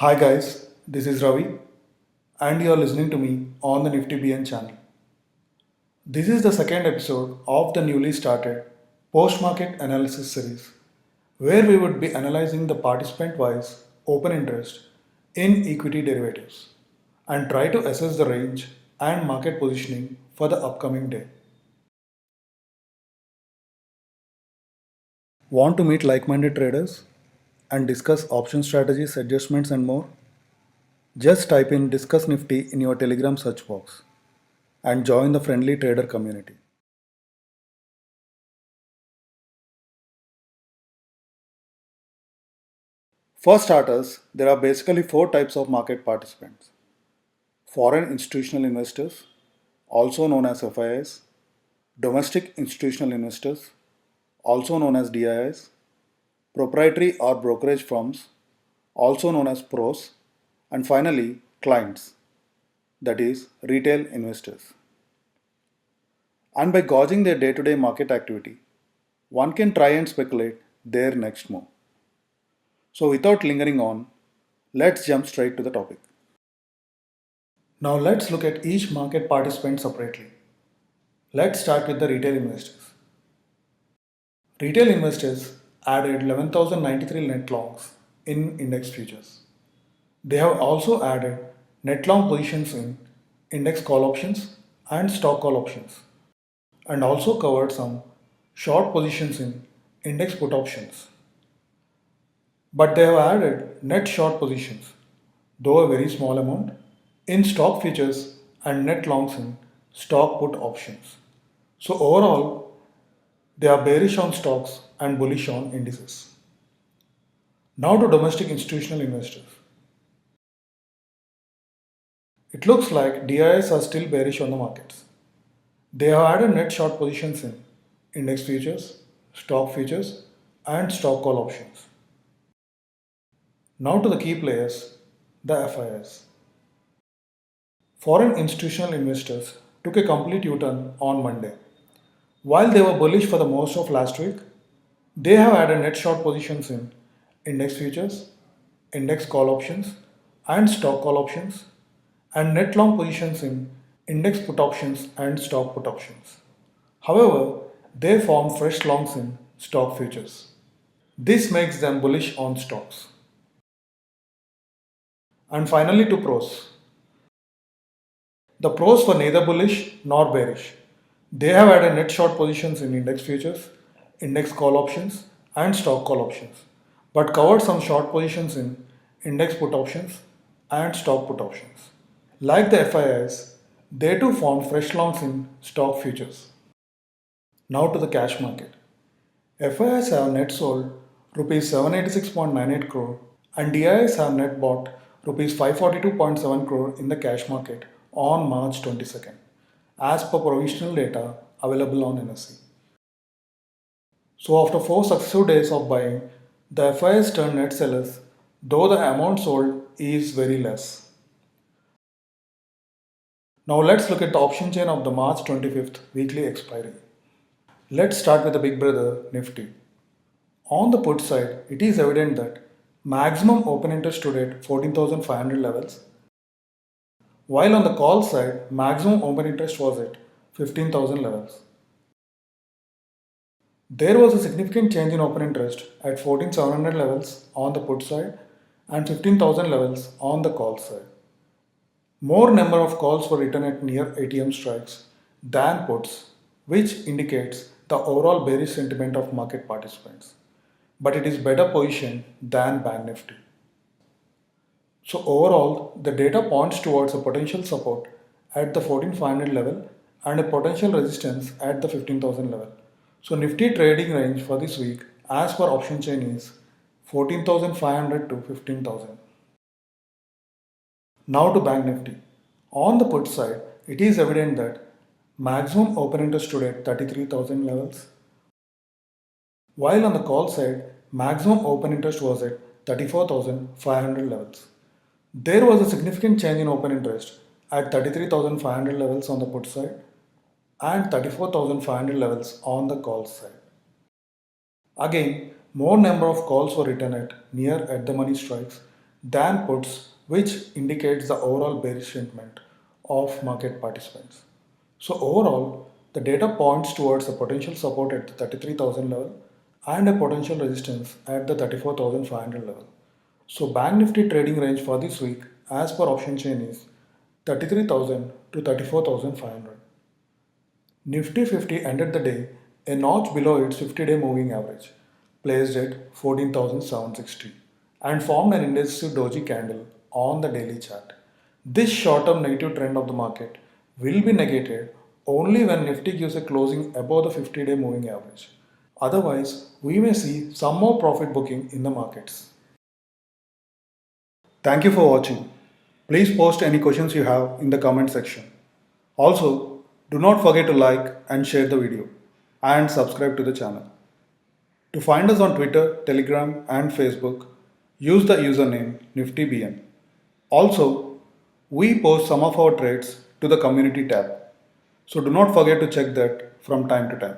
Hi guys, this is Ravi and you are listening to me on the Nifty BN channel. This is the second episode of the newly started post-market analysis series where we would be analyzing the participant-wise open interest in equity derivatives and try to assess the range and market positioning for the upcoming day. Want to meet like-minded traders and discuss option strategies, adjustments and more? Just type in Discuss Nifty in your Telegram search box and join the friendly trader community. For starters, there are basically four types of market participants: foreign institutional investors, also known as FIIs, domestic institutional investors, also known as DIIs, proprietary or brokerage firms, also known as pros, and finally, clients, that is, retail investors. And by gauging their day to day market activity, one can try and speculate their next move. So, without lingering on, let's jump straight to the topic. Now, let's look at each market participant separately. Let's start with the retail investors. Retail investors added 11,093 net longs in index futures. They have also added net long positions in index call options and stock call options, and also covered some short positions in index put options. But they have added net short positions, though a very small amount, in stock futures and net longs in stock put options. So overall, they are bearish on stocks and bullish on indices. Now to domestic institutional investors. It looks like DIIs are still bearish on the markets. They have added net short positions in index futures, stock futures, and stock call options. Now to the key players, the FIIs. Foreign institutional investors took a complete U-turn on Monday. While they were bullish for the most of last week, they have added net short positions in index futures, index call options, and stock call options, and net long positions in index put options and stock put options. However, they formed fresh longs in stock futures. This makes them bullish on stocks. And finally, to pros. The pros were neither bullish nor bearish. They have added net short positions in index futures, index call options, and stock call options, but covered some short positions in index put options and stock put options. Like the FIIs, they too formed fresh longs in stock futures. Now to the cash market. FIIs have net sold Rs 786.98 crore and DIIs have net bought Rs 542.7 crore in the cash market on March 22nd, as per provisional data available on NSE. So after 4 successive days of buying, the FIIs turned net sellers, though the amount sold is very less. Now let's look at the option chain of the March 25th weekly expiry. Let's start with the big brother Nifty. On the put side, it is evident that maximum open interest stood at 14,500 levels, while on the call side, maximum open interest was at 15,000 levels. There was a significant change in open interest at 14,700 levels on the put side and 15,000 levels on the call side. More number of calls were written at near ATM strikes than puts, which indicates the overall bearish sentiment of market participants. But it is better positioned than Bank Nifty. So overall, the data points towards a potential support at the 14,500 level and a potential resistance at the 15,000 level. So Nifty trading range for this week as per option chain is 14,500 to 15,000. Now to Bank Nifty. On the put side, it is evident that maximum open interest stood at 33,000 levels, while on the call side, maximum open interest was at 34,500 levels. There was a significant change in open interest at 33,500 levels on the put side and 34,500 levels on the call side. Again, more number of calls were written at near at the money strikes than puts, which indicates the overall bearish sentiment of market participants. So overall, the data points towards a potential support at the 33,000 level and a potential resistance at the 34,500 level. So Bank Nifty trading range for this week as per option chain is 33,000 to 34,500. Nifty 50 ended the day a notch below its 50-day moving average, placed at 14,760, and formed an indecisive doji candle on the daily chart. This short-term negative trend of the market will be negated only when Nifty gives a closing above the 50-day moving average. Otherwise, we may see some more profit booking in the markets. Thank you for watching. Please post any questions you have in the comment section. Also, do not forget to like and share the video and subscribe to the channel. To find us on Twitter, Telegram and Facebook, use the username NiftyBN. Also, we post some of our trades to the community tab. So do not forget to check that from time to time.